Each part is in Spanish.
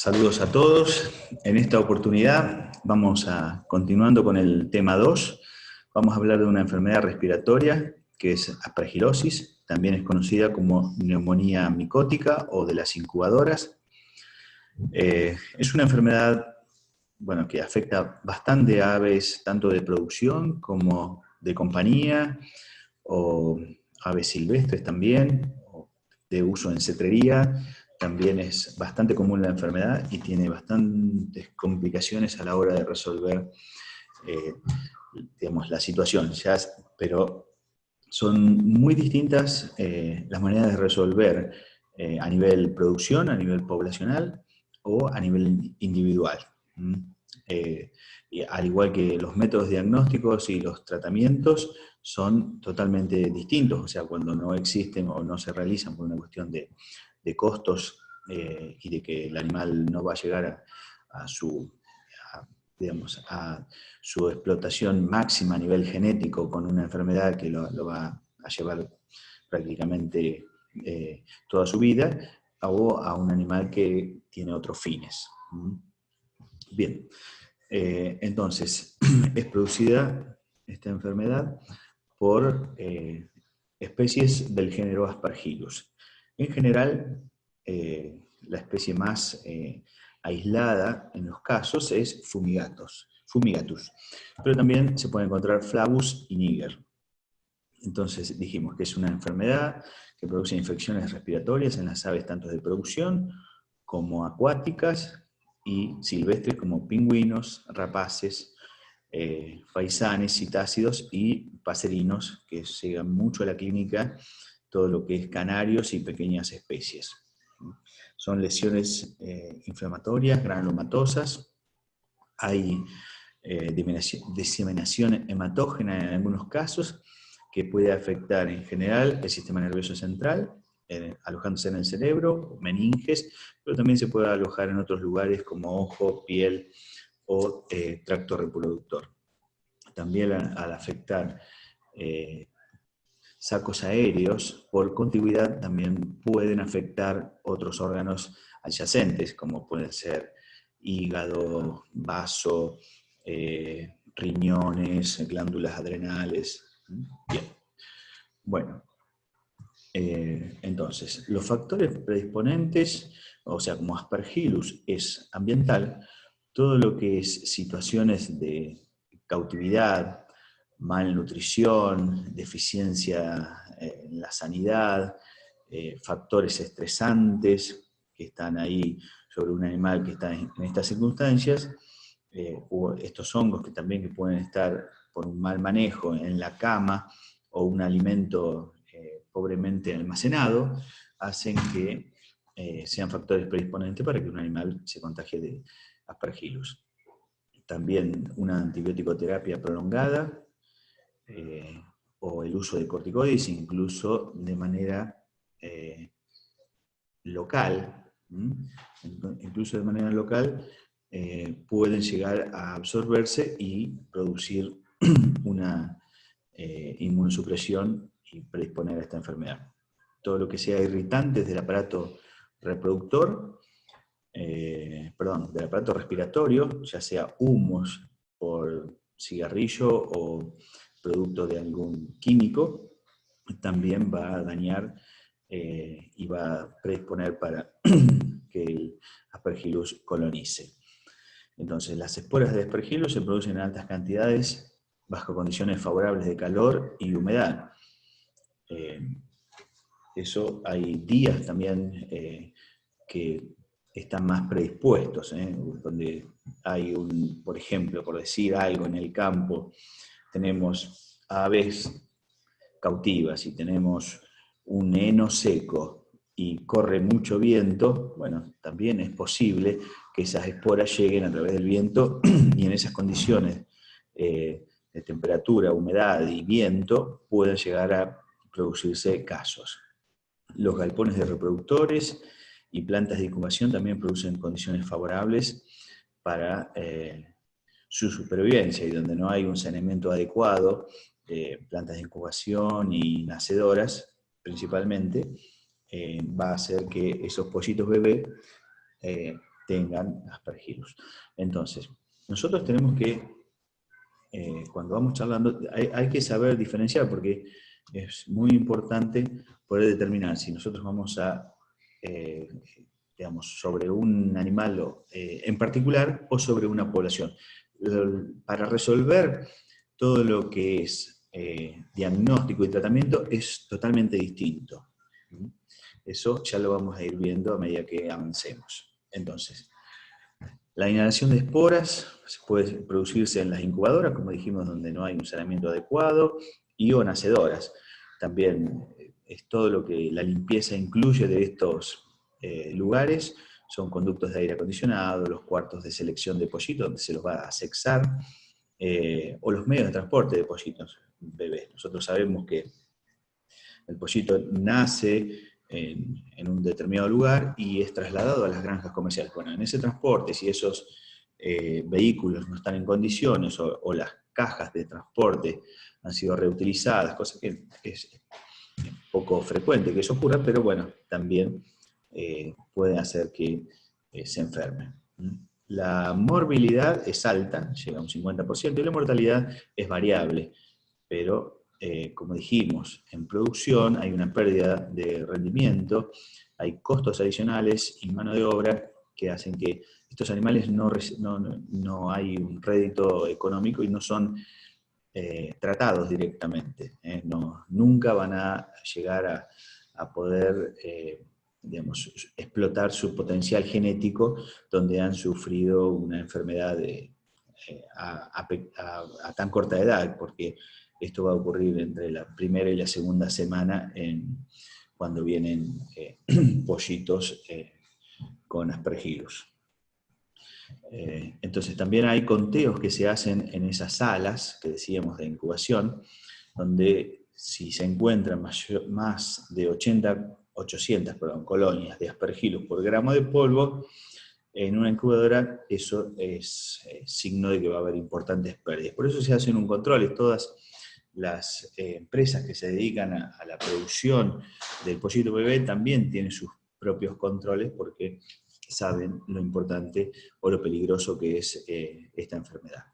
Saludos a todos. En esta oportunidad vamos continuando con el tema 2. Vamos a hablar de una enfermedad respiratoria que es aspergilosis, también es conocida como neumonía micótica o de las incubadoras. Es una enfermedad que afecta bastante a aves tanto de producción como de compañía, o aves silvestres también, o de uso en cetrería. También es bastante común la enfermedad y tiene bastantes complicaciones a la hora de resolver la situación. Pero son muy distintas las maneras de resolver a nivel producción, a nivel poblacional o a nivel individual. Y al igual que los métodos diagnósticos y los tratamientos son totalmente distintos, o sea, cuando no existen o no se realizan por una cuestión de costos y de que el animal no va a llegar a su explotación máxima a nivel genético con una enfermedad que lo va a llevar prácticamente toda su vida, o a un animal que tiene otros fines. Bien, entonces es producida esta enfermedad por especies del género Aspergillus. En general, la especie más aislada en los casos es Fumigatus, pero también se puede encontrar Flavus y Niger. Entonces dijimos que es una enfermedad que produce infecciones respiratorias en las aves tanto de producción como acuáticas y silvestres como pingüinos, rapaces, faisanes, citácidos y paserinos, que llegan mucho a la clínica, todo lo que es canarios y pequeñas especies. Son lesiones inflamatorias, granulomatosas, hay diseminación hematógena en algunos casos, que puede afectar en general el sistema nervioso central, alojándose en el cerebro, meninges, pero también se puede alojar en otros lugares como ojo, piel o tracto reproductor. También al afectar sacos aéreos, por contigüidad también pueden afectar otros órganos adyacentes, como pueden ser hígado, vaso, riñones, glándulas adrenales. Bien. Bueno, entonces, los factores predisponentes, o sea, como Aspergillus es ambiental, todo lo que es situaciones de cautividad, malnutrición, deficiencia en la sanidad, factores estresantes que están ahí sobre un animal que está en estas circunstancias, o estos hongos que también pueden estar por un mal manejo en la cama o un alimento pobremente almacenado, hacen que sean factores predisponentes para que un animal se contagie de Aspergillus. También una antibiótico-terapia prolongada o el uso de corticoides, incluso de manera local, pueden llegar a absorberse y producir una inmunosupresión y predisponer a esta enfermedad. Todo lo que sea irritantes del aparato reproductor, del aparato respiratorio, ya sea humos por cigarrillo o producto de algún químico, también va a dañar y va a predisponer para que el Aspergillus colonice. Entonces, las esporas de Aspergillus se producen en altas cantidades bajo condiciones favorables de calor y humedad. Eso hay días también que están más predispuestos, donde hay por ejemplo, por decir algo, en el campo tenemos aves cautivas y tenemos un heno seco y corre mucho viento, bueno, también es posible que esas esporas lleguen a través del viento y en esas condiciones de temperatura, humedad y viento pueden llegar a producirse casos. Los galpones de reproductores y plantas de incubación también producen condiciones favorables para su supervivencia, y donde no hay un saneamiento adecuado, plantas de incubación y nacedoras principalmente, va a hacer que esos pollitos bebés tengan Aspergillus. Entonces, nosotros tenemos que, cuando vamos charlando, hay que saber diferenciar, porque es muy importante poder determinar si nosotros vamos a, digamos, sobre un animal en particular o sobre una población. Para resolver todo lo que es diagnóstico y tratamiento es totalmente distinto. Eso ya lo vamos a ir viendo a medida que avancemos. Entonces, la inhalación de esporas puede producirse en las incubadoras, como dijimos, donde no hay un saneamiento adecuado, y o nacedoras. También es todo lo que la limpieza incluye de estos lugares, son conductos de aire acondicionado, los cuartos de selección de pollitos, donde se los va a sexar, o los medios de transporte de pollitos bebés. Nosotros sabemos que el pollito nace en un determinado lugar y es trasladado a las granjas comerciales. Bueno, en ese transporte, si esos vehículos no están en condiciones o las cajas de transporte han sido reutilizadas, cosa que es poco frecuente que eso ocurra, pero bueno, también puede hacer que se enferme. La morbilidad es alta, llega a un 50%, y la mortalidad es variable, pero como dijimos, en producción hay una pérdida de rendimiento, hay costos adicionales y mano de obra que hacen que estos animales no hay un rédito económico y no son tratados directamente. Nunca van a llegar a poder, digamos, explotar su potencial genético donde han sufrido una enfermedad a tan corta edad, porque esto va a ocurrir entre la primera y la segunda semana cuando vienen pollitos con Aspergillus. Entonces también hay conteos que se hacen en esas salas que decíamos de incubación, donde si se encuentran más de 800 colonias de Aspergillus por gramo de polvo, en una incubadora eso es signo de que va a haber importantes pérdidas. Por eso se hacen un control, y todas las empresas que se dedican a la producción del pollito bebé también tienen sus propios controles, porque saben lo importante o lo peligroso que es esta enfermedad.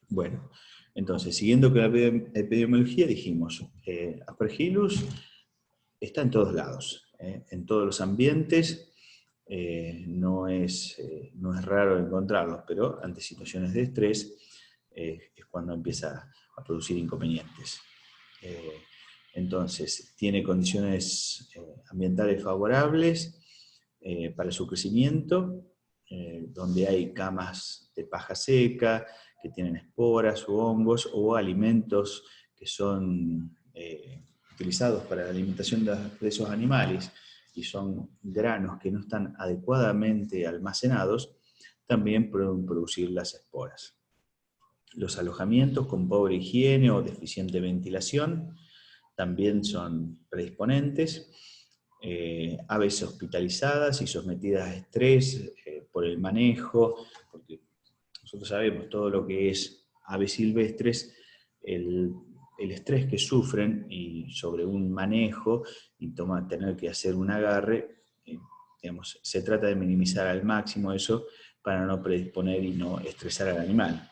Bueno, entonces, siguiendo con la epidemiología, dijimos, Aspergillus está en todos lados, en todos los ambientes, no es raro encontrarlos, pero ante situaciones de estrés es cuando empieza a producir inconvenientes. Entonces, tiene condiciones ambientales favorables para su crecimiento, donde hay camas de paja seca, que tienen esporas o hongos, o alimentos que son utilizados para la alimentación de esos animales, y son granos que no están adecuadamente almacenados, también pueden producir las esporas. Los alojamientos con pobre higiene o deficiente ventilación también son predisponentes. Aves hospitalizadas y sometidas a estrés por el manejo, porque nosotros sabemos todo lo que es aves silvestres, el estrés que sufren y sobre un manejo y tener que hacer un agarre, digamos, se trata de minimizar al máximo eso para no predisponer y no estresar al animal.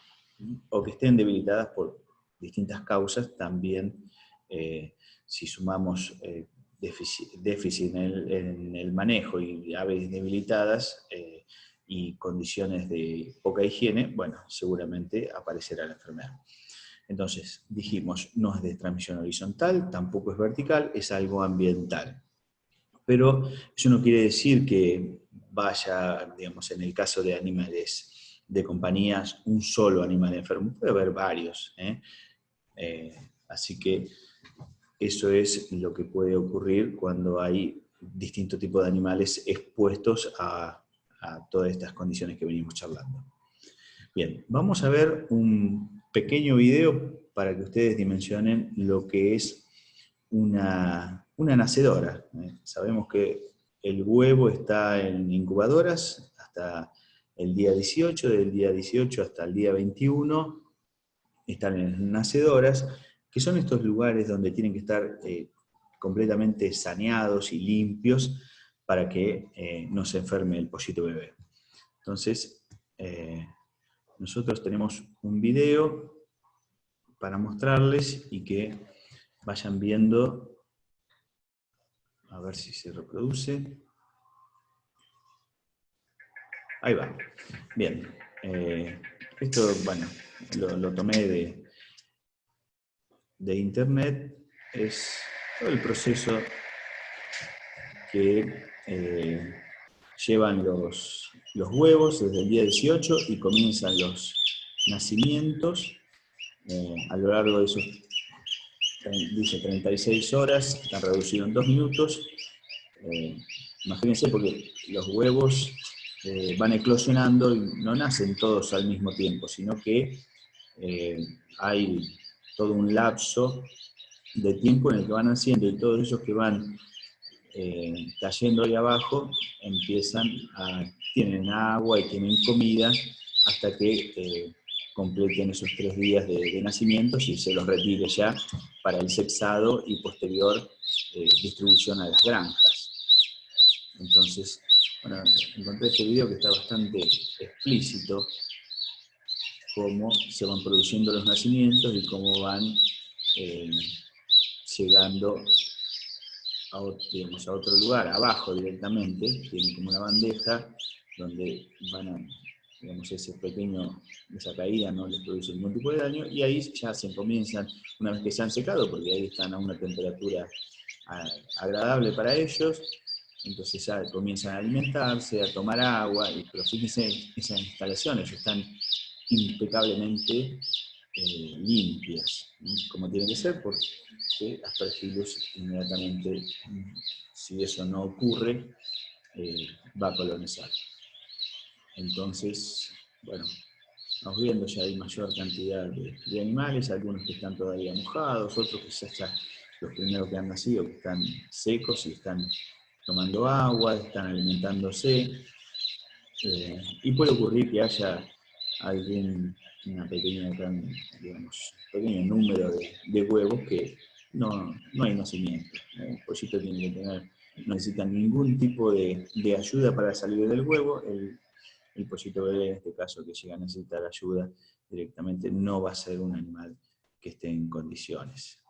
O que estén debilitadas por distintas causas también, si sumamos déficit en el manejo y aves debilitadas y condiciones de poca higiene, bueno, seguramente aparecerá la enfermedad. Entonces, dijimos, no es de transmisión horizontal, tampoco es vertical, es algo ambiental. Pero eso no quiere decir que vaya, digamos, en el caso de animales de compañías, un solo animal enfermo, puede haber varios. Así que eso es lo que puede ocurrir cuando hay distintos tipos de animales expuestos a todas estas condiciones que venimos charlando. Bien, vamos a ver un pequeño video para que ustedes dimensionen lo que es una nacedora. Sabemos que el huevo está en incubadoras hasta el día 18, del día 18 hasta el día 21 están en nacedoras, que son estos lugares donde tienen que estar completamente saneados y limpios para que no se enferme el pollito bebé. Entonces, nosotros tenemos un video para mostrarles y que vayan viendo, a ver si se reproduce. Ahí va. Bien. Esto, bueno, lo tomé de internet. Es todo el proceso que llevan los huevos desde el día 18 y comienzan los nacimientos a lo largo de esos, dice 36 horas, están reducidos en 2 minutos. Imagínense, porque los huevos van eclosionando y no nacen todos al mismo tiempo, sino que hay todo un lapso de tiempo en el que van naciendo, y todos esos que van cayendo ahí abajo tienen agua y tienen comida hasta que completen esos 3 días de nacimiento y se los retire ya para el sexado y posterior distribución a las granjas. Entonces, bueno, encontré este video que está bastante explícito, cómo se van produciendo los nacimientos y cómo van llegando a otro lugar, abajo directamente. Tienen como una bandeja donde van a, digamos, esa caída no les produce ningún tipo de daño, y ahí ya se comienzan, una vez que se han secado, porque ahí están a una temperatura agradable para ellos, entonces ya comienzan a alimentarse, a tomar agua, pero fíjense, esas instalaciones están impecablemente limpias, ¿no? Como tienen que ser, porque Aspergillus inmediatamente, si eso no ocurre, va a colonizar. Entonces, bueno, vamos viendo, ya hay mayor cantidad de animales, algunos que están todavía mojados, otros que ya están, los primeros que han nacido, que están secos y están tomando agua, están alimentándose, y puede ocurrir que haya pequeño número de huevos que no hay nacimiento. El pollito tiene que no necesita ningún tipo de ayuda para salir del huevo. El pollito bebé, en este caso, que llega a necesitar ayuda directamente, no va a ser un animal que esté en condiciones.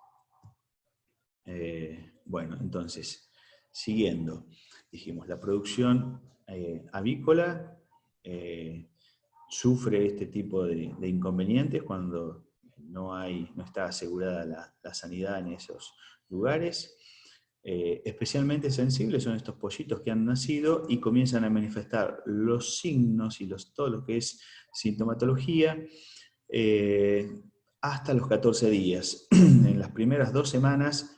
Bueno, entonces, siguiendo, dijimos, la producción avícola sufre este tipo de inconvenientes cuando no está asegurada la sanidad en esos lugares. Especialmente sensibles son estos pollitos que han nacido y comienzan a manifestar los signos y todo lo que es sintomatología hasta los 14 días. En las primeras 2 semanas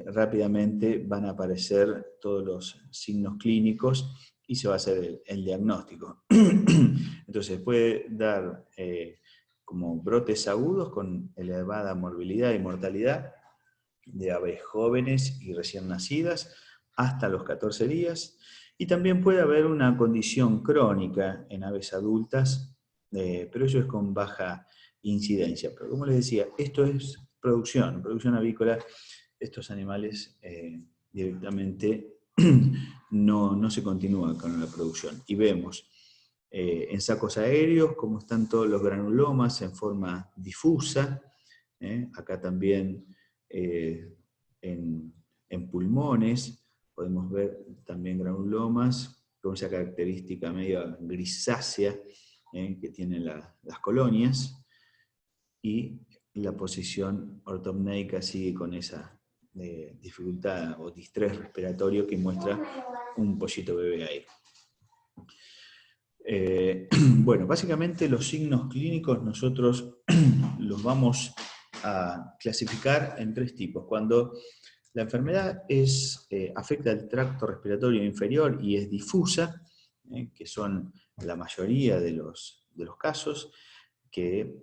rápidamente van a aparecer todos los signos clínicos y se va a hacer el diagnóstico. Entonces puede dar como brotes agudos con elevada morbilidad y mortalidad de aves jóvenes y recién nacidas hasta los 14 días, y también puede haber una condición crónica en aves adultas, pero eso es con baja incidencia. Pero como les decía, esto es producción avícola. Estos animales directamente no se continúa con la producción. Y vemos en sacos aéreos cómo están todos los granulomas en forma difusa. Acá también en pulmones podemos ver también granulomas con esa característica medio grisácea que tienen las colonias, y la posición ortopneica sigue con esa dificultad o distrés respiratorio que muestra un pollito bebé ahí. Bueno, básicamente los signos clínicos nosotros los vamos a clasificar en 3 tipos. Cuando la enfermedad afecta el tracto respiratorio inferior y es difusa, que son la mayoría de los casos, que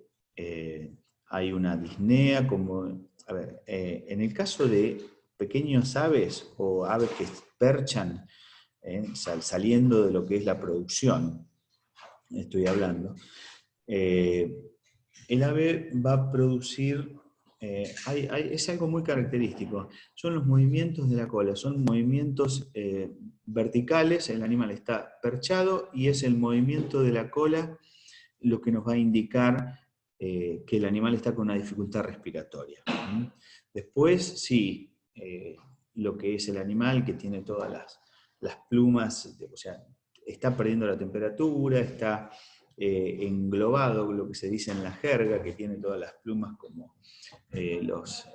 hay una disnea, en el caso de pequeños aves o aves que perchan, saliendo de lo que es la producción, estoy hablando, el ave va a producir es algo muy característico. Son los movimientos de la cola, son movimientos verticales, el animal está perchado y es el movimiento de la cola lo que nos va a indicar que el animal está con una dificultad respiratoria. Después, sí, lo que es el animal que tiene todas las plumas, o sea, está perdiendo la temperatura, está englobado, lo que se dice en la jerga, que tiene todas las plumas como los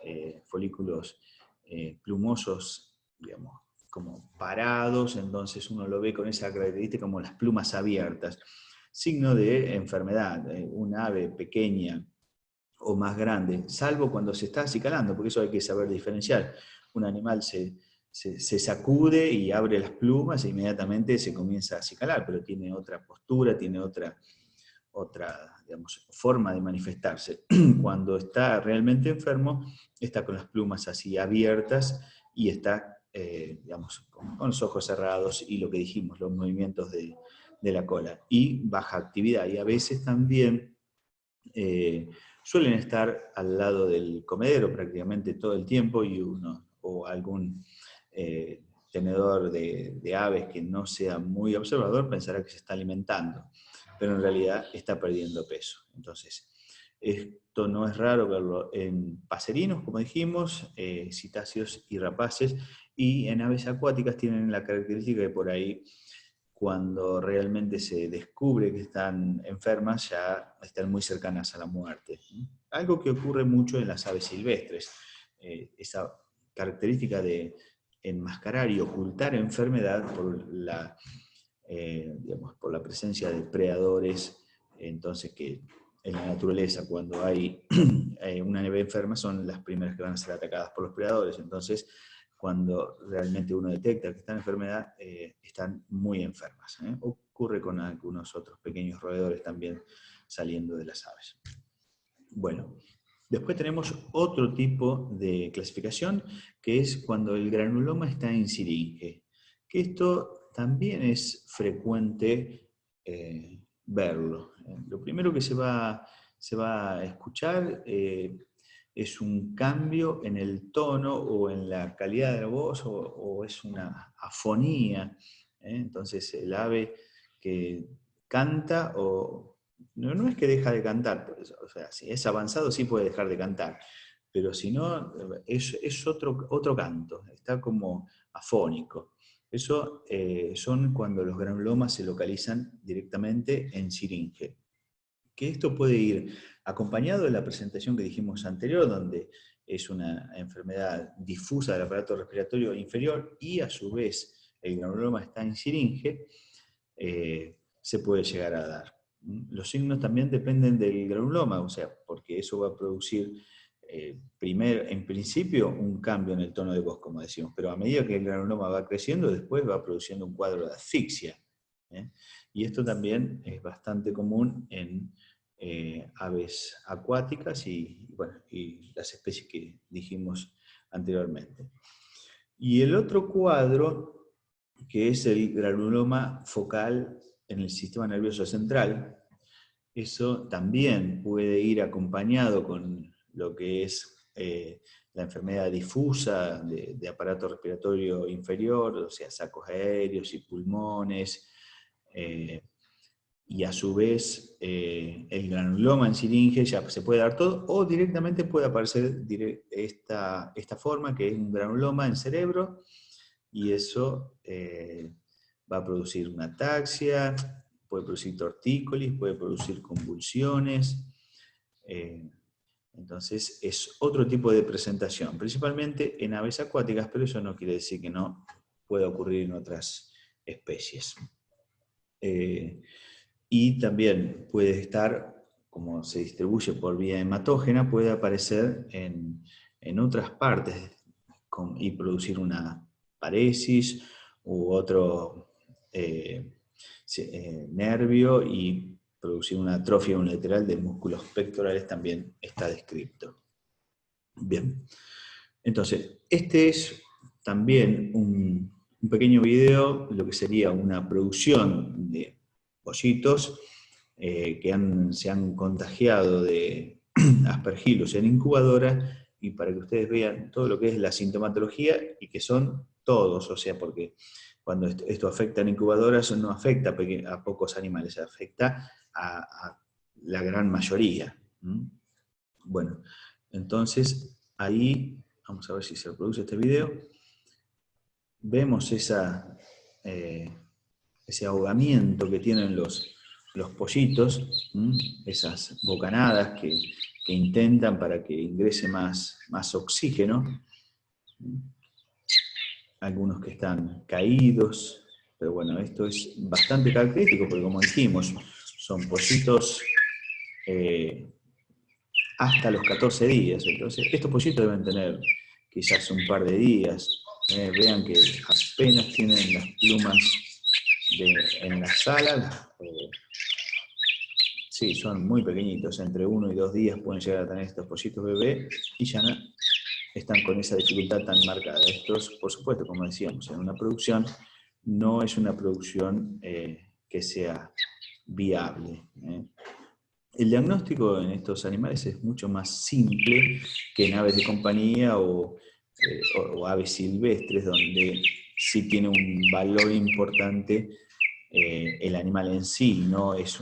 folículos plumosos, digamos, como parados, entonces uno lo ve con esa característica como las plumas abiertas, signo de enfermedad. Un ave pequeña o más grande, salvo cuando se está acicalando, porque eso hay que saber diferenciar. Un animal se sacude y abre las plumas e inmediatamente se comienza a acicalar, pero tiene otra postura, tiene otra digamos, forma de manifestarse. Cuando está realmente enfermo, está con las plumas así abiertas y está, digamos, con los ojos cerrados y lo que dijimos, los movimientos de la cola. Y baja actividad. Y a veces también suelen estar al lado del comedero prácticamente todo el tiempo y o algún tenedor de aves que no sea muy observador pensará que se está alimentando, pero en realidad está perdiendo peso. Entonces, esto no es raro verlo en paserinos, como dijimos, citáceos y rapaces, y en aves acuáticas tienen la característica de por ahí, cuando realmente se descubre que están enfermas, ya están muy cercanas a la muerte. Algo que ocurre mucho en las aves silvestres, esa característica de enmascarar y ocultar enfermedad digamos, por la presencia de predadores, entonces que en la naturaleza cuando hay una ave enferma son las primeras que van a ser atacadas por los predadores, entonces cuando realmente uno detecta que está en enfermedad, están muy enfermas. Ocurre con algunos otros pequeños roedores también saliendo de las aves. Bueno, después tenemos otro tipo de clasificación, que es cuando el granuloma está en siringe, que esto también es frecuente verlo. Lo primero que se va a escuchar es un cambio en el tono o en la calidad de la voz o es una afonía. Entonces el ave que canta no es que deja de cantar, o sea, si es avanzado sí puede dejar de cantar, pero si no, es otro canto, está como afónico. Eso son cuando los granulomas se localizan directamente en siringe. Que esto puede ir acompañado de la presentación que dijimos anterior, donde es una enfermedad difusa del aparato respiratorio inferior y a su vez el granuloma está en siringe, se puede llegar a dar. Los signos también dependen del granuloma, o sea, porque eso va a producir en principio un cambio en el tono de voz, como decimos, pero a medida que el granuloma va creciendo, después va produciendo un cuadro de asfixia. Y esto también es bastante común en aves acuáticas y las especies que dijimos anteriormente. Y el otro cuadro, que es el granuloma focal en el sistema nervioso central, eso también puede ir acompañado con lo que es la enfermedad difusa de aparato respiratorio inferior, o sea, sacos aéreos y pulmones, y a su vez el granuloma en siringe ya se puede dar todo, o directamente puede aparecer esta forma, que es un granuloma en cerebro, y eso va a producir una ataxia, puede producir tortícolis, puede producir convulsiones. Entonces es otro tipo de presentación, principalmente en aves acuáticas, pero eso no quiere decir que no pueda ocurrir en otras especies. Y también puede estar, como se distribuye por vía hematógena, puede aparecer en otras partes y producir una paresis u otro nervio y producir una atrofia unilateral de músculos pectorales, también está descrito. Bien, entonces, este es también un pequeño video, lo que sería una producción de pollitos que se han contagiado de aspergillus en incubadora, y para que ustedes vean todo lo que es la sintomatología, y que son todos, o sea, porque cuando esto afecta en incubadoras no afecta a pocos animales, afecta a la gran mayoría. Bueno, entonces ahí, vamos a ver si se reproduce este video, vemos ese ahogamiento que tienen los pollitos, esas bocanadas que intentan para que ingrese más oxígeno, algunos que están caídos, pero bueno, esto es bastante característico porque, como dijimos, son pollitos hasta los 14 días, entonces estos pollitos deben tener quizás un par de días. Vean que apenas tienen las plumas en las alas. Sí, son muy pequeñitos, entre 1 y 2 días pueden llegar a tener estos pollitos bebé, y ya no están con esa dificultad tan marcada. Estos, por supuesto, como decíamos, en una producción no es una producción que sea viable. El diagnóstico en estos animales es mucho más simple que en aves de compañía o aves silvestres, donde sí tiene un valor importante el animal en sí, no es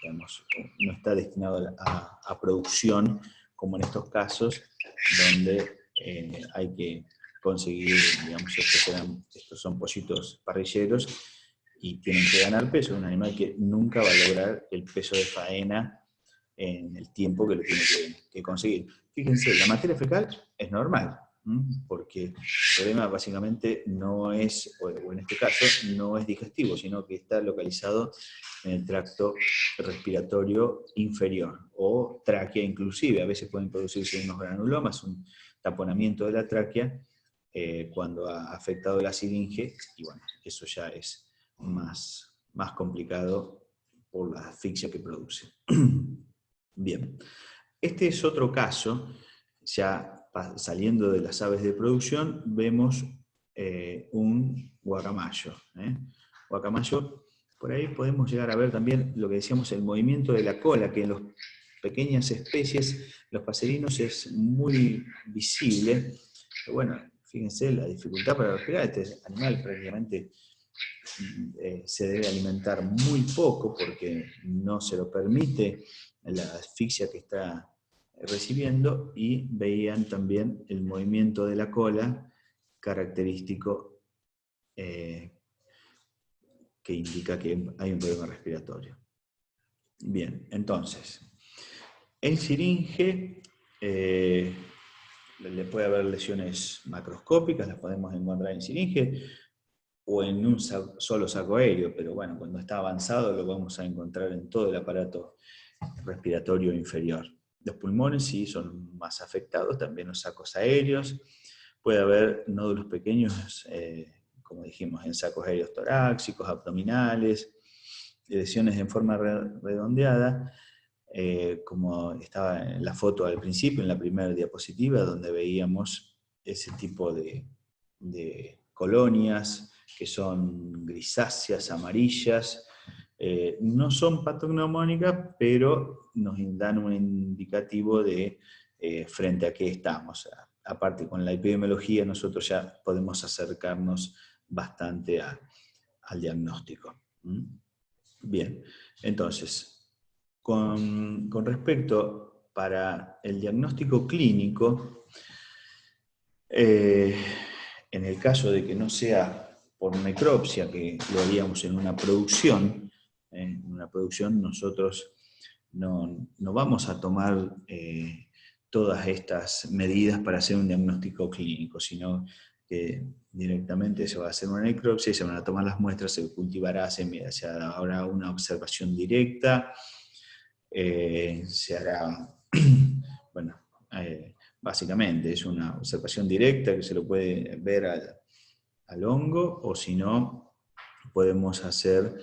digamos, no está destinado a producción, como en estos casos, donde hay que conseguir, digamos, estos son pollitos parrilleros y tienen que ganar peso. Es un animal que nunca va a lograr el peso de faena en el tiempo que lo tiene que conseguir. Fíjense, la materia fecal es normal, porque el problema básicamente no es, o en este caso, no es digestivo, sino que está localizado en el tracto respiratorio inferior, o tráquea inclusive. A veces pueden producirse unos granulomas, un taponamiento de la tráquea, cuando ha afectado la siringe, y bueno, eso ya es más complicado por la asfixia que produce. Bien, este es otro caso, ya saliendo de las aves de producción, vemos un guacamayo. Guacamayo, por ahí podemos llegar a ver también lo que decíamos, el movimiento de la cola, que en las pequeñas especies, los paserinos, es muy visible. Pero bueno, fíjense la dificultad para respirar. Este animal prácticamente se debe alimentar muy poco porque no se lo permite la asfixia que está recibiendo, y veían también el movimiento de la cola característico que indica que hay un problema respiratorio. Bien, entonces, en siringe le puede haber lesiones macroscópicas, las podemos encontrar en siringe, o en un solo saco aéreo, pero bueno, cuando está avanzado lo vamos a encontrar en todo el aparato respiratorio inferior. Los pulmones sí son más afectados, también los sacos aéreos. Puede haber nódulos pequeños, como dijimos, en sacos aéreos torácicos, abdominales, lesiones en forma redondeada, como estaba en la foto al principio, en la primera diapositiva, donde veíamos ese tipo de colonias que son grisáceas, amarillas. No son patognomónicas, pero nos dan un indicativo de frente a qué estamos. Aparte, con la epidemiología nosotros ya podemos acercarnos bastante al diagnóstico. Bien, entonces, con respecto para el diagnóstico clínico, en el caso de que no sea por necropsia, que lo haríamos en una producción, nosotros no vamos a tomar todas estas medidas para hacer un diagnóstico clínico, sino que directamente se va a hacer una necropsia y se van a tomar las muestras, se cultivará, se hará una observación directa, se hará, bueno, básicamente es una observación directa que se lo puede ver al hongo, o si no, podemos hacer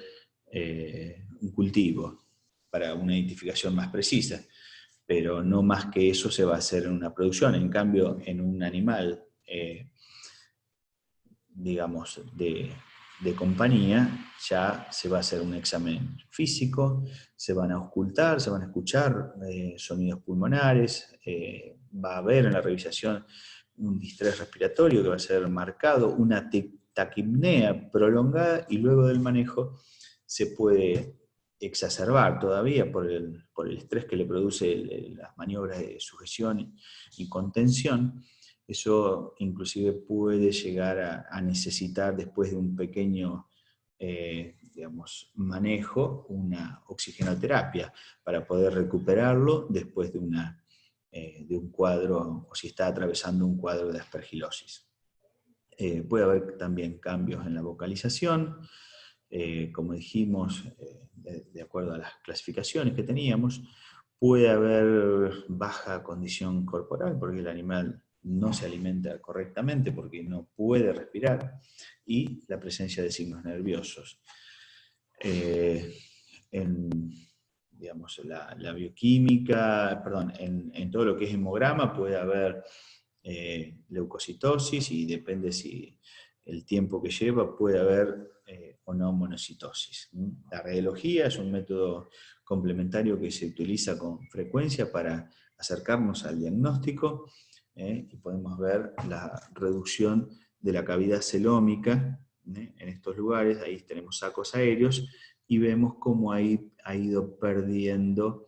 un cultivo para una identificación más precisa, pero no más que eso se va a hacer en una producción. En cambio, en un animal, digamos, de de compañía, ya se va a hacer un examen físico, se van a auscultar, se van a escuchar sonidos pulmonares, va a haber en la revisación un distrés respiratorio que va a ser marcado, una taquipnea prolongada, y luego del manejo se puede exacerbar todavía por el estrés que le produce las maniobras de sujeción y contención. Eso inclusive puede llegar a necesitar, después de un pequeño digamos, manejo, una oxigenoterapia para poder recuperarlo después de un cuadro, o si está atravesando un cuadro de aspergilosis. Puede haber también cambios en la vocalización, como dijimos, de acuerdo a las clasificaciones que teníamos. Puede haber baja condición corporal, porque el animal no se alimenta correctamente, porque no puede respirar, y la presencia de signos nerviosos. Digamos, la bioquímica, perdón, en todo lo que es hemograma puede haber leucocitosis, y depende si el tiempo que lleva puede haber o no monocitosis. La radiología es un método complementario que se utiliza con frecuencia para acercarnos al diagnóstico, y podemos ver la reducción de la cavidad celómica en estos lugares. Ahí tenemos sacos aéreos, y vemos cómo ahí ha ido perdiendo,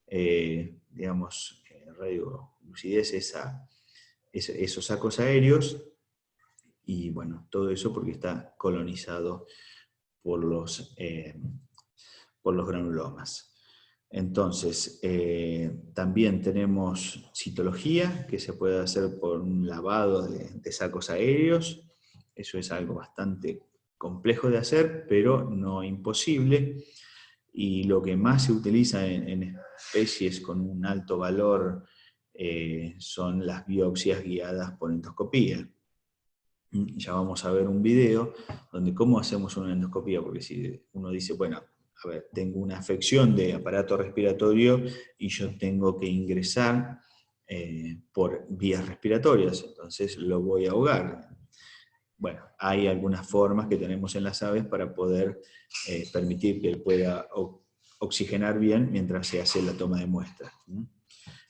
digamos, radiolucidez esos sacos aéreos, y bueno, todo eso porque está colonizado por los granulomas. Entonces, también tenemos citología, que se puede hacer por un lavado de sacos aéreos. Eso es algo bastante complejo de hacer, pero no imposible. Y lo que más se utiliza en especies con un alto valor son las biopsias guiadas por endoscopía. Ya vamos a ver un video donde cómo hacemos una endoscopía, porque si uno dice, bueno, a ver, tengo una afección de aparato respiratorio y yo tengo que ingresar por vías respiratorias, entonces lo voy a ahogar. Bueno, hay algunas formas que tenemos en las aves para poder permitir que él pueda oxigenar bien mientras se hace la toma de muestras.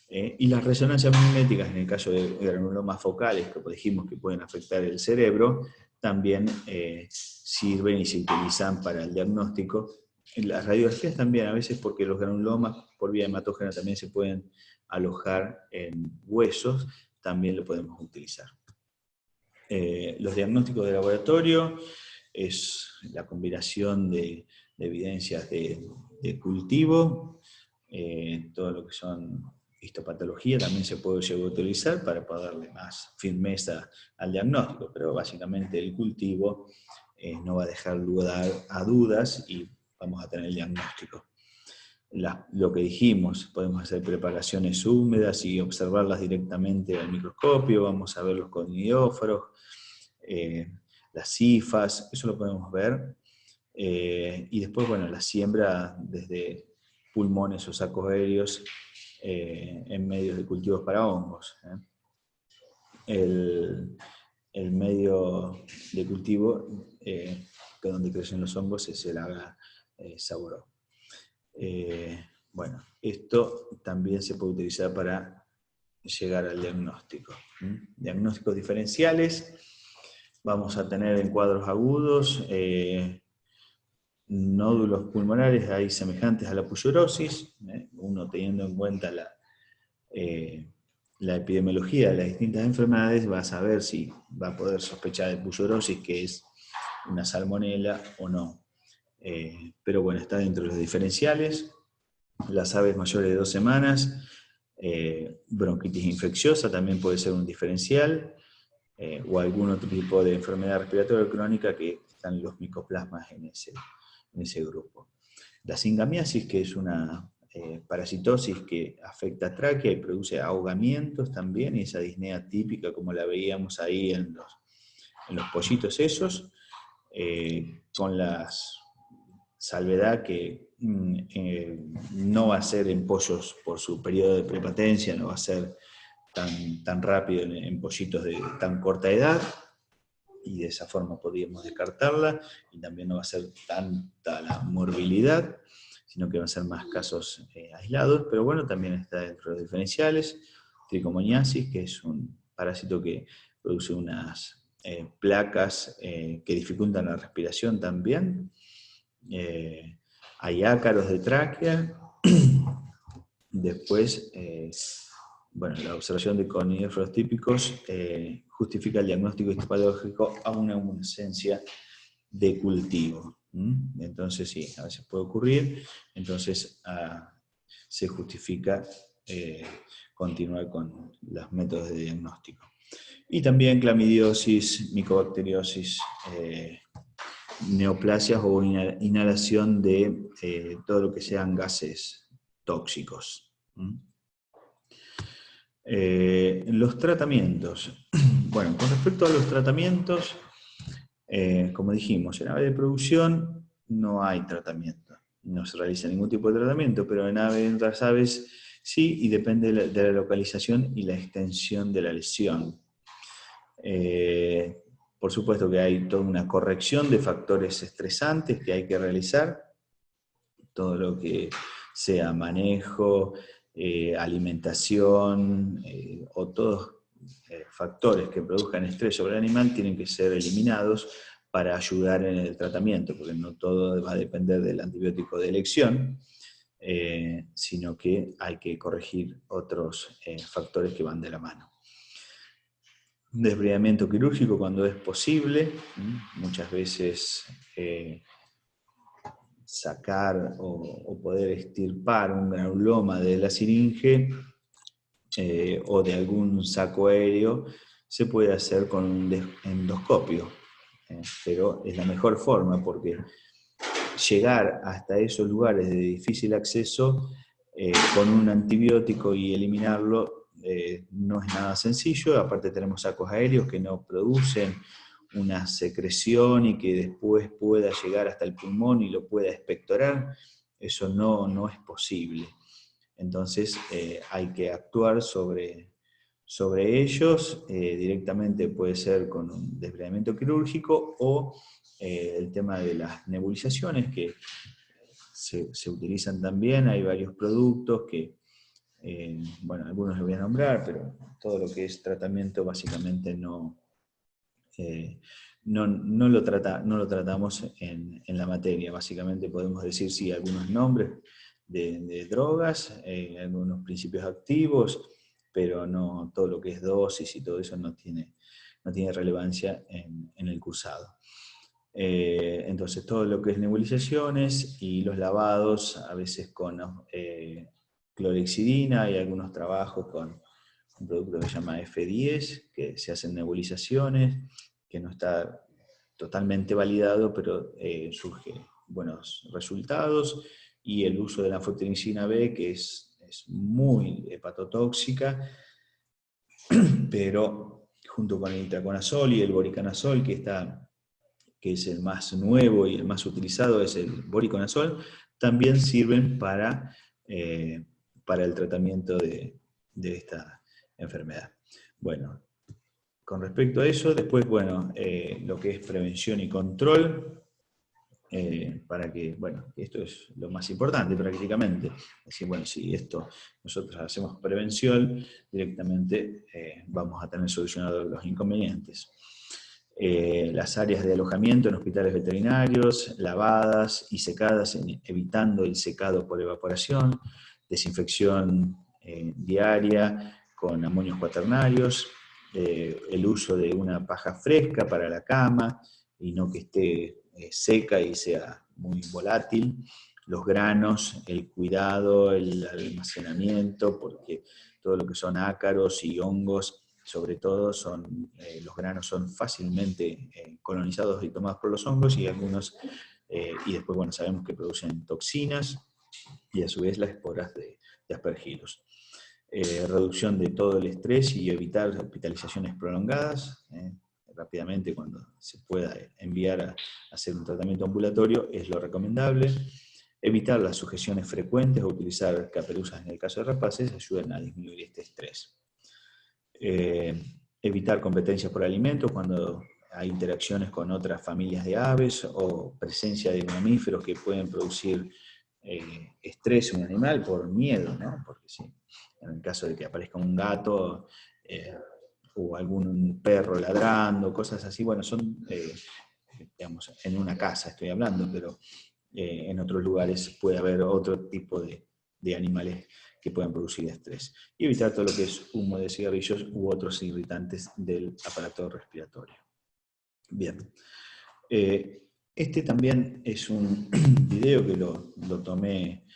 Y las resonancias magnéticas, en el caso de granulomas focales, que dijimos que pueden afectar el cerebro, también sirven y se utilizan para el diagnóstico. En las radiografías también, a veces, porque los granulomas por vía hematógena también se pueden alojar en huesos, también lo podemos utilizar. Los diagnósticos de laboratorio es la combinación de evidencias de cultivo, todo lo que son histopatología también se puede llegar a utilizar para darle más firmeza al diagnóstico, pero básicamente el cultivo no va a dejar lugar a dudas y vamos a tener el diagnóstico. Lo que dijimos, podemos hacer preparaciones húmedas y observarlas directamente al microscopio, vamos a ver los conidóforos, las cifas, eso lo podemos ver. Y después, bueno, la siembra desde pulmones o sacos aéreos en medios de cultivos para hongos. El medio de cultivo donde crecen los hongos es el Agar saboro. Bueno, esto también se puede utilizar para llegar al diagnóstico. Diagnósticos diferenciales, vamos a tener en cuadros agudos nódulos pulmonares ahí semejantes a la pullurosis, uno teniendo en cuenta la epidemiología de las distintas enfermedades, va a saber si va a poder sospechar de pullurosis, que es una salmonela o no. Pero bueno, está dentro de los diferenciales. Las aves mayores de 2 semanas, bronquitis infecciosa también puede ser un diferencial, o algún otro tipo de enfermedad respiratoria crónica que están los micoplasmas en ese grupo. La singamiasis, que es una parasitosis que afecta a tráquea y produce ahogamientos también, y esa disnea típica como la veíamos ahí en los pollitos esos, con la salvedad que no va a ser en pollos por su periodo de prepatencia, no va a ser tan rápido en pollitos de tan corta edad. y de esa forma podríamos descartarla, y también no va a ser tanta la morbilidad, sino que van a ser más casos aislados, pero bueno, también está dentro de los diferenciales. Tricomoniasis, que es un parásito que produce unas placas que dificultan la respiración también. Hay ácaros de tráquea. Después, bueno, la observación de coniferos típicos justifica el diagnóstico histopatológico a una ausencia de cultivo. Entonces, sí, a veces puede ocurrir, entonces se justifica continuar con los métodos de diagnóstico. Y también clamidiosis, micobacteriosis, neoplasias o inhalación de todo lo que sean gases tóxicos. Los tratamientos. Bueno, con respecto a los tratamientos, como dijimos, en ave de producción no hay tratamiento, no se realiza ningún tipo de tratamiento, pero en otras aves sí, y depende de la localización y la extensión de la lesión. Por supuesto que hay toda una corrección de factores estresantes que hay que realizar, todo lo que sea manejo, alimentación o todos factores que produzcan estrés sobre el animal tienen que ser eliminados para ayudar en el tratamiento, porque no todo va a depender del antibiótico de elección, sino que hay que corregir otros factores que van de la mano. Desbridamiento quirúrgico cuando es posible, muchas veces sacar o poder extirpar un granuloma de la siringe o de algún saco aéreo se puede hacer con un endoscopio, pero es la mejor forma porque llegar hasta esos lugares de difícil acceso con un antibiótico y eliminarlo no es nada sencillo. Aparte tenemos sacos aéreos que no producen una secreción y que después pueda llegar hasta el pulmón y lo pueda expectorar. Eso no es posible. Entonces hay que actuar sobre ellos, directamente puede ser con un desbridamiento quirúrgico o el tema de las nebulizaciones que se utilizan también. Hay varios productos que, bueno, algunos los voy a nombrar, pero todo lo que es tratamiento básicamente no lo tratamos en la materia. Básicamente podemos decir sí algunos nombres de drogas, algunos principios activos, pero no todo lo que es dosis y todo eso no tiene relevancia en el cursado. Entonces todo lo que es nebulizaciones y los lavados, a veces con clorhexidina, y algunos trabajos con un producto que se llama F10, que se hacen nebulizaciones, que no está totalmente validado, pero surge buenos resultados, y el uso de la anfotericina B, que es muy hepatotóxica, pero junto con el itraconazol y el voriconazol, que es el más nuevo y el más utilizado, es el voriconazol, también sirven para el tratamiento de esta enfermedad. Bueno, con respecto a eso, después, bueno, lo que es prevención y control, para que, bueno, esto es lo más importante prácticamente. Es decir, bueno, si esto nosotros hacemos prevención, directamente vamos a tener solucionados los inconvenientes. Las áreas de alojamiento en hospitales veterinarios, lavadas y secadas, evitando el secado por evaporación, desinfección diaria con amonios cuaternarios, el uso de una paja fresca para la cama y no que esté seca y sea muy volátil, los granos, el cuidado, el almacenamiento, porque todo lo que son ácaros y hongos, sobre todo los granos son fácilmente colonizados y tomados por los hongos, y algunos, y después, bueno, sabemos que producen toxinas y a su vez las esporas de aspergillus. Reducción de todo el estrés y evitar hospitalizaciones prolongadas, rápidamente cuando se pueda enviar a hacer un tratamiento ambulatorio es lo recomendable. Evitar las sujeciones frecuentes o utilizar caperuzas en el caso de rapaces ayudan a disminuir este estrés. Evitar competencias por alimentos cuando hay interacciones con otras familias de aves o presencia de mamíferos que pueden producir estrés en un animal por miedo, ¿no? Porque sí, en el caso de que aparezca un gato o algún perro ladrando, cosas así, bueno, son, digamos, en una casa estoy hablando, pero en otros lugares puede haber otro tipo de animales que puedan producir estrés. Y evitar todo lo que es humo de cigarrillos u otros irritantes del aparato respiratorio. Bien. Este también es un video que lo tomé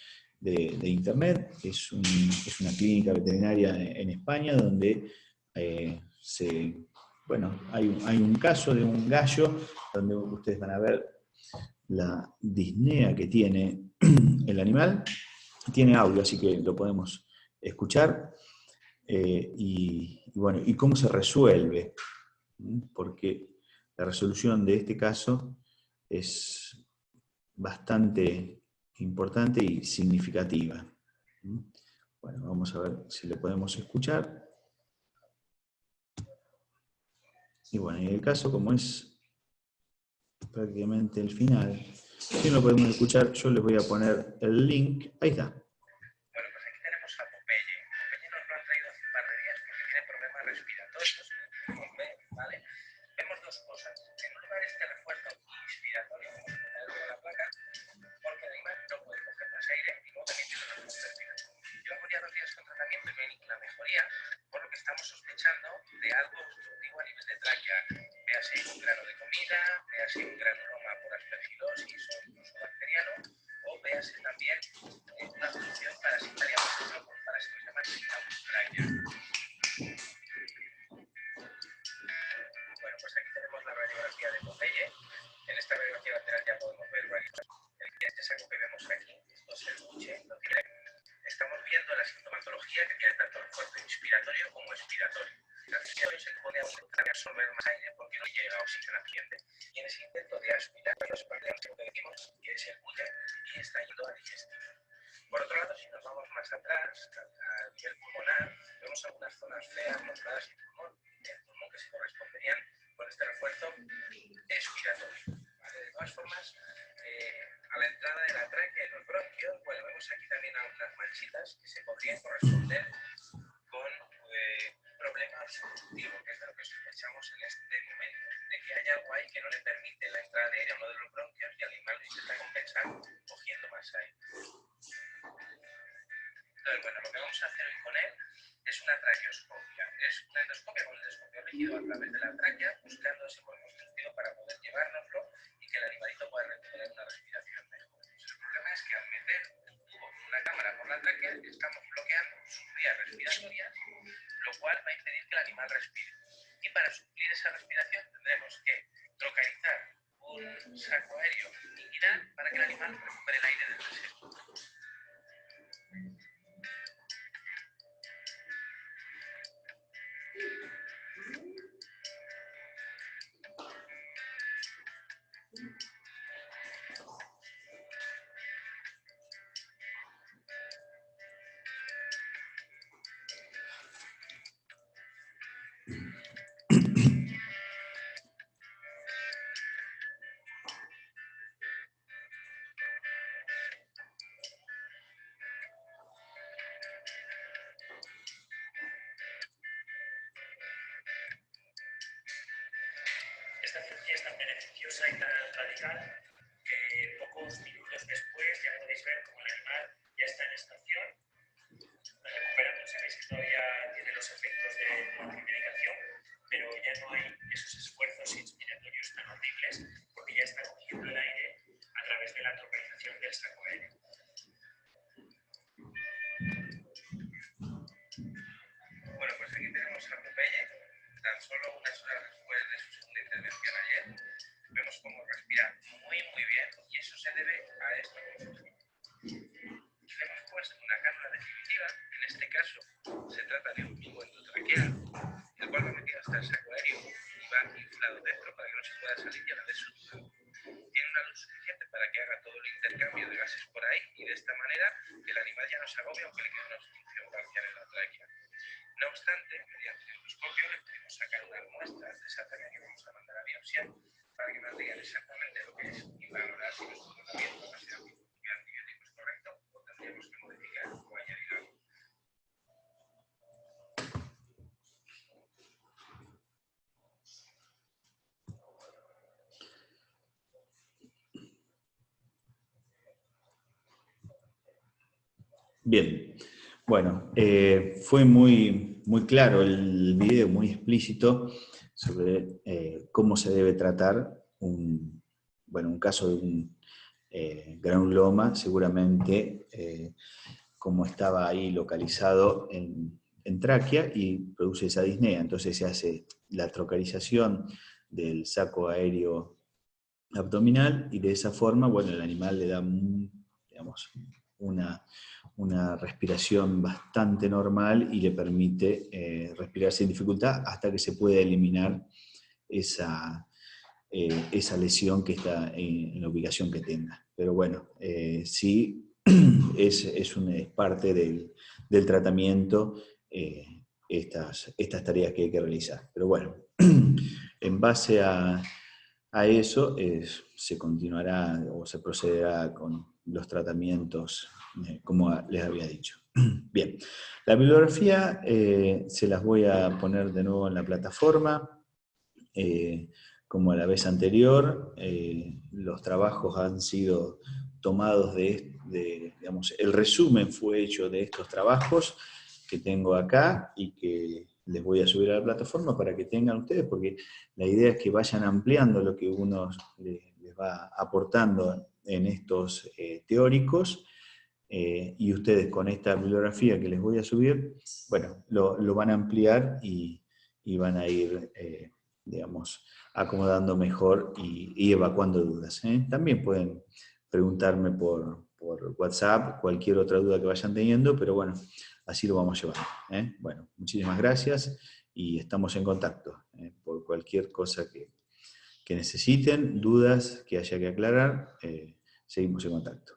de internet. Es una clínica veterinaria en España donde bueno, hay un caso de un gallo donde ustedes van a ver la disnea que tiene el animal. Tiene audio, así que lo podemos escuchar. Bueno, y cómo se resuelve, porque la resolución de este caso es bastante importante y significativa. Bueno, vamos a ver si lo podemos escuchar. Y bueno, en el caso, como es prácticamente el final, si no lo podemos escuchar, yo les voy a poner el link. Ahí está. Bueno, pues aquí tenemos a Popeye. Popeye nos lo han traído hace un par de días porque tiene problemas respiratorios. ¿Vale? Vemos dos cosas. En un lugar este refuerzo inspiratorio, como se puede ver en la placa, porque el animal no puede coger más aire y luego también tiene una respiración. Lleva ya 2 días con tratamiento y no hay ninguna mejoría, por lo que estamos sospechando de algo obstructivo a nivel de tráquea. Véase un grano de comida, véase un granuloma por aspergilosis o incluso bacteriano, o véase también una función parasitaria por un parásito que se llama Pseudomonas. Bueno, pues aquí tenemos la radiografía de Popeye. En esta radiografía lateral ya podemos ver varios. Este saco que vemos aquí, esto es el buche, estamos viendo la sintomatología que tiene tanto el cuerpo inspiratorio como expiratorio. La respiración se pone a intentar absorber más aire porque no llega oxígeno al ambiente. Y en ese intento de aspirar los parleos que decimos que es el buche y está yendo a digestivo. Por otro lado, si nos vamos más atrás, a nivel pulmonar, vemos algunas zonas feas mostradas en el pulmón que se corresponderían con este refuerzo expiratorio. ¿Vale? De todas formas, a la entrada de la tráquea y los bronquios, bueno, vemos aquí también algunas manchitas que se podrían corresponder con problema obstructivo, que es de lo que sospechamos en este momento, de que hay algo ahí que no le permite la entrada de aire a uno de los bronquios y al animal lo intenta compensar cogiendo más aire. Entonces, bueno, lo que vamos a hacer hoy con él es una traqueoscopia. Es una endoscopia con el endoscopio rígido a través de la tráquea, buscando ese cuerpo obstructivo para poder llevárnoslo y que el animalito pueda recuperar una respiración mejor. El problema es que al meter el tubo con una cámara por la tráquea, estamos bloqueando sus vías respiratorias, lo cual va a impedir que el animal respire. Y para suplir esa respiración tendremos que trocarizar un saco aéreo inguinal para que el animal recupere el aire del desierto. Esta cirugía es tan beneficiosa y tan radical que pocos minutos después ya podéis ver cómo el animal ya está en estación, recuperando. Sabéis que todavía tiene los efectos de la medicación, pero ya no hay esos esfuerzos inspiratorios tan horribles porque ya está cogiendo el aire a través de la tropicalización del saco aéreo. Bueno, pues aquí tenemos a Popeye, tan solo unas horas después de su segunda intervención ayer. Vemos cómo respira muy bien y eso se debe a esta confusión. Le hemos puesto una cánula definitiva, en este caso se trata de un tubo endotraqueal, el cual va metido hasta el saco aéreo y va inflado dentro para que no se pueda salir y a la vez suturado. Tiene una luz suficiente para que haga todo el intercambio de gases por ahí y de esta manera el animal ya no se agobia aunque le quede una obstrucción parcial en la tráquea. No obstante, mediante el endoscopio le pudimos sacar unas muestras de esa tarea que vamos a mandar a biopsia para que nos digan exactamente lo que es y valorar si nuestro tratamiento ha sido antibiótico es correcto o tendríamos que modificar o añadir algo. Bien, bueno, fue muy claro el video, muy explícito sobre cómo se debe tratar un caso de un granuloma, seguramente como estaba ahí localizado en tráquea y produce esa disnea. Entonces se hace la trocarización del saco aéreo abdominal y de esa forma, bueno, el animal le da, digamos, una respiración bastante normal y le permite respirar sin dificultad hasta que se pueda eliminar esa lesión que está en la ubicación que tenga. Pero bueno, sí es parte del tratamiento estas tareas que hay que realizar. Pero bueno, en base a eso se continuará o se procederá con los tratamientos como les había dicho. Bien, la bibliografía se las voy a poner de nuevo en la plataforma. Como la vez anterior, los trabajos han sido tomados digamos, el resumen fue hecho de estos trabajos que tengo acá y que les voy a subir a la plataforma para que tengan ustedes, porque la idea es que vayan ampliando lo que uno les va aportando en estos teóricos, y ustedes con esta bibliografía que les voy a subir, bueno, lo van a ampliar y van a ir, digamos, acomodando mejor y evacuando dudas. También pueden preguntarme por WhatsApp cualquier otra duda que vayan teniendo, pero bueno, así lo vamos llevando. Bueno, muchísimas gracias y estamos en contacto por cualquier cosa que necesiten, dudas que haya que aclarar, seguimos en contacto.